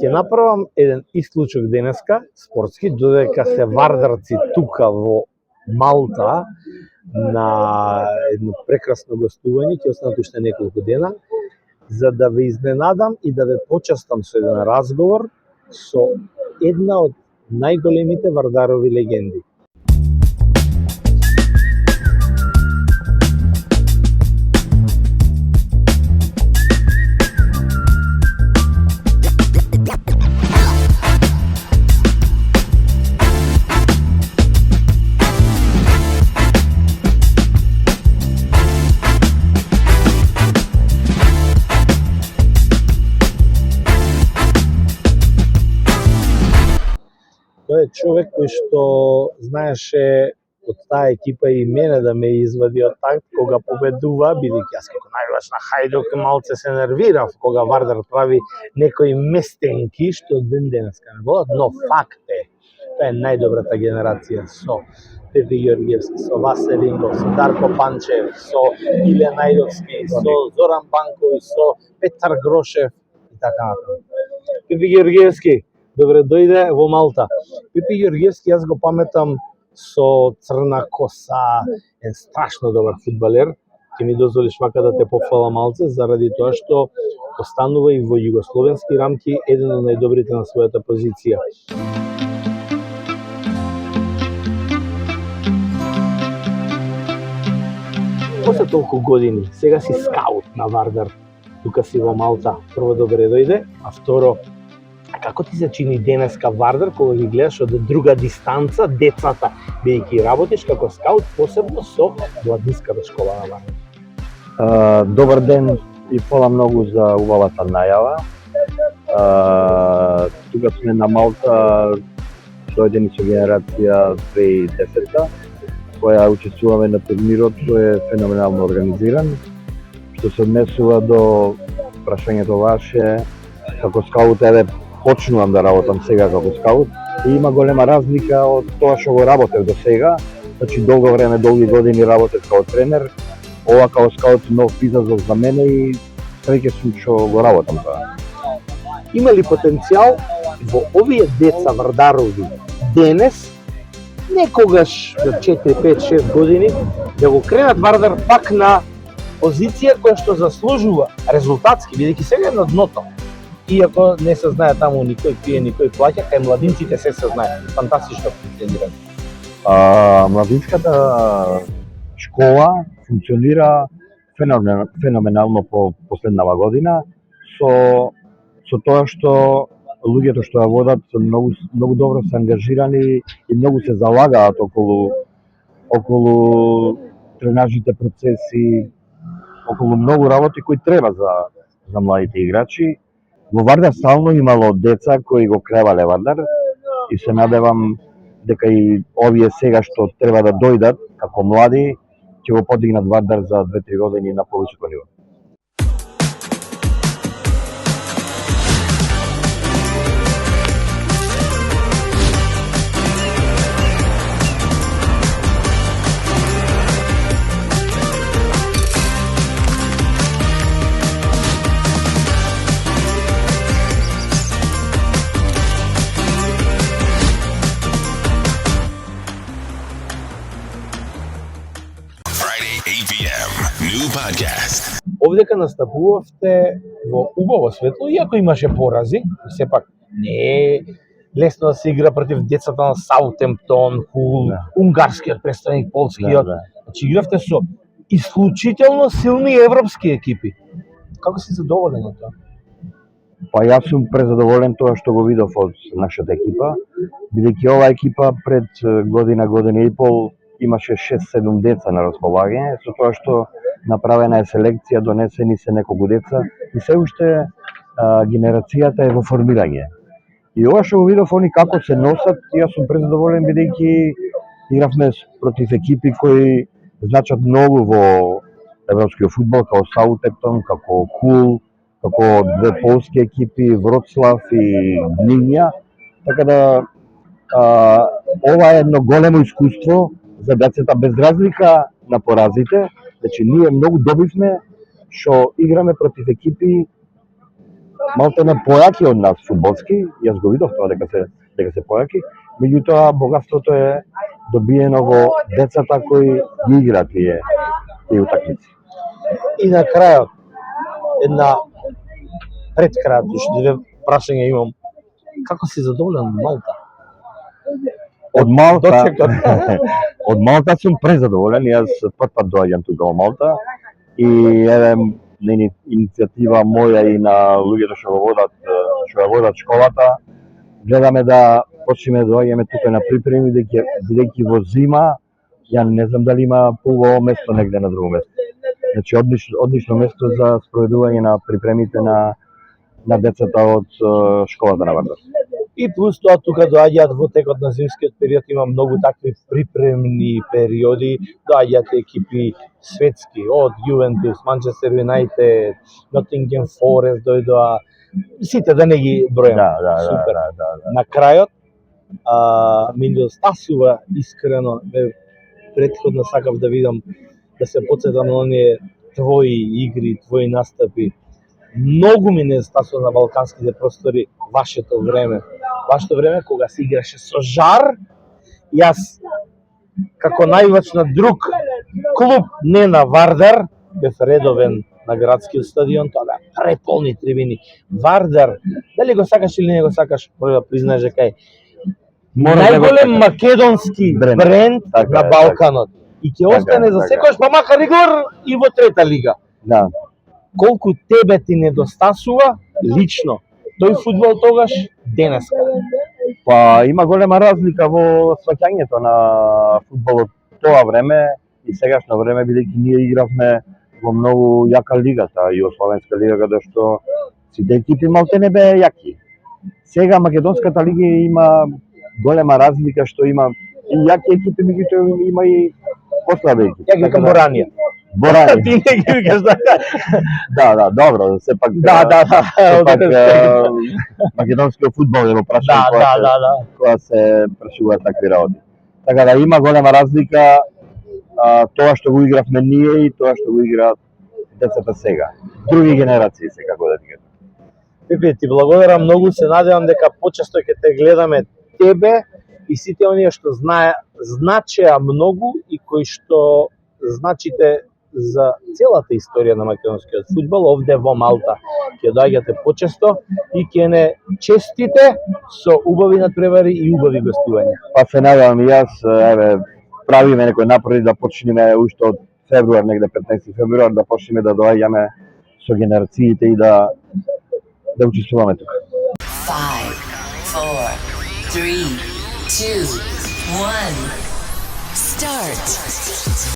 Ќе направам еден исклучок денеска, спортски, додека се вардарци тука во Малта на едно прекрасно гостување, ќе останат уште неколку дена, за да ве изненадам и да ве почастам со еден разговор со една од најголемите вардарови легенди. Тој е човек кој што знаеше од таа екипа и мене да ме извади од такт кога победува, бидејќи јас како навивач на Хајдук малце се нервирав кога Вардар прави некои местенки што ден денеска не водат, но факт е, тоа е најдобрата генерација со Пепе Ѓорѓевски, со Васе Рингов, со Дарко Панчев, со Иле Најдовски, со Зоран Банковиќ, со Петар Грошев и така натаму. Пепе Ѓорѓевски, добре дојде во Малта. Пепе Ѓорѓевски јас го паметам со црна коса, е страшно добар фудбалер. Ќе ми дозволиш вака да те пофала малце заради тоа што останува и во југословенски рамки еден од најдобрите на својата позиција. После толку години, сега си скаут на Вардар, тука си во Малта. Прво добре дојде, а второ, како ти се чини денеска Вардар кога ги гледаш од друга дистанца децата, бидејќи работиш како скаут посебно со младинската школа на Вардар? Добар ден и фала многу за убавата најава. Тука сме на Малта, дојдени со генерација 2010-та, која учествуваме на турнирот, кој е феноменално организиран. Што се однесува до прашањето ваше, како скаут, еве, почнувам да работам сега како скаут и има голема разлика од тоа што го работев до сега. Значи долго време, долги години работев како тренер, ова како скаут нов изазов за мене и среќен сум што го работам тоа. Има ли потенцијал во овие деца вардарови денес, некогаш до 4, 5, 6 години, да го кренат Вардар пак на позиција која што заслужува резултатски, бидејќи сега е на дното. Иако не се знае таму никој пие, никој плаќа, кај младинците се знае. Фантастично функционира. Младинската школа функционира феноменално по последнава година со тоа што луѓето што ја водат многу добро се ангажирани и многу се залагаат околу тренажните процеси, околу многу работи кои треба за младите играчи. Во Вардар стално имало деца кои го кревале Вардар и се надевам дека и овие сега што треба да дојдат како млади ќе го подигнат Вардар за 2-3 години на повисоко ниво. Овдека настапувавте во убаво светло, иако имаше порази, сепак не е лесно да се игра против децата на Саутемптон, Хул, унгарскиот представник, полскиот. Значи игравте со исклучително силни европски екипи. Како си задоволен од тоа? Па јас сум презадоволен тоа што го видов од нашата екипа, бидејќи оваа екипа пред година и пол имаше 6-7 деца на располагање, со тоа што направена е селекција, донесени се неколку деца и се уште генерацијата е во формирање. И ова што го видов они како се носат, јас сум презадоволен бидејќи игравме против екипи кои значат многу во европскиот фудбал, како Саутемптон, како Хул, како две полски екипи, Вроцлав и Гнинја. Така да ова е едно големо искуство за децата без разлика на поразите. Значи ние многу добивме што играме против екипи малтене појаки од нас фудбалски, јас го видов тоа дека се појаки, меѓутоа богатството е добиено во децата кои ги играат тие утакмици. И на крајот, една пред крајот, две прашања имам. Како си задоволен од Малта? Од Малта, Досекот. од Малта сум презадоволен, јас прв пат доаѓам тука во Малта и еве на иницијатива моја и на луѓето што ја водат школата, гледаме да почнеме да доаѓаме тука на припреми, бидејќи во зима, ја не знам дали има поубаво место негде на друго место. Значи одлично место за спроведување на припремите на децата од школата на Вардар. И плюс тоа тука доаѓаат во текот на зимскиот период, има многу такви припремни периоди, доаѓаат екипи светски, од Ювентус, Манчестер Юнайтед, Ноттингем Форест дојдоа, сите да не ги бројам. Супер. На крајот, ми недостасува искрено, претходно сакав да видам, да се потсетам на оние твои игри, твои настапи. Многу ми недостасува на балканските простори вашето време кога се играше со жар. Јас како највач на друг клуб, не на Вардар, бев редовен на градскиот стадион, тоа беа преполни трибини. Вардар, дали го сакаш или не го сакаш, може да признаеш дека е најголем македонски бренд на Балканот. И ќе остане за секојаш, па макар и гор и во трета лига. Да. Колку тебе ти недостасува лично тој фудбал тогаш, денеска? Па има голема разлика во сваќањето на фудбалот тоа време и сегашно време, бидејќи ние игравме во многу јака лигата, Југословенска лига, каде што сите екипи малтене беа јаки. Сега македонската лига има голема разлика што има и јаки екипи, меѓутоа има и послаби екипи. Ја ги викам Боранија. Борани. Ти не ги викаш Да, добро, сепак. Сепак македонскиот фудбал е во прашање кога се прашуваат такви работи. Така да има голема разлика тоа што го игравме ние и тоа што го играат децата сега. Други генерации се, како да ти кажам. Пипи, ти благодарам многу, се надевам дека почесто ќе те гледаме тебе и сите оние што значеа многу и кои што значите за целата историја на македонскиот фудбал овде во Малта. Ќе доаѓате почесто и ќе не честите со убави надпревари и убави гостувања. Па се надевам и јас, еве, правиме некој напори да почнеме уште од февруар, негде 15 февруар, да почнеме да доаѓаме со генерациите и да учествуваме тука. 5, 4, 3, 2, 1, start.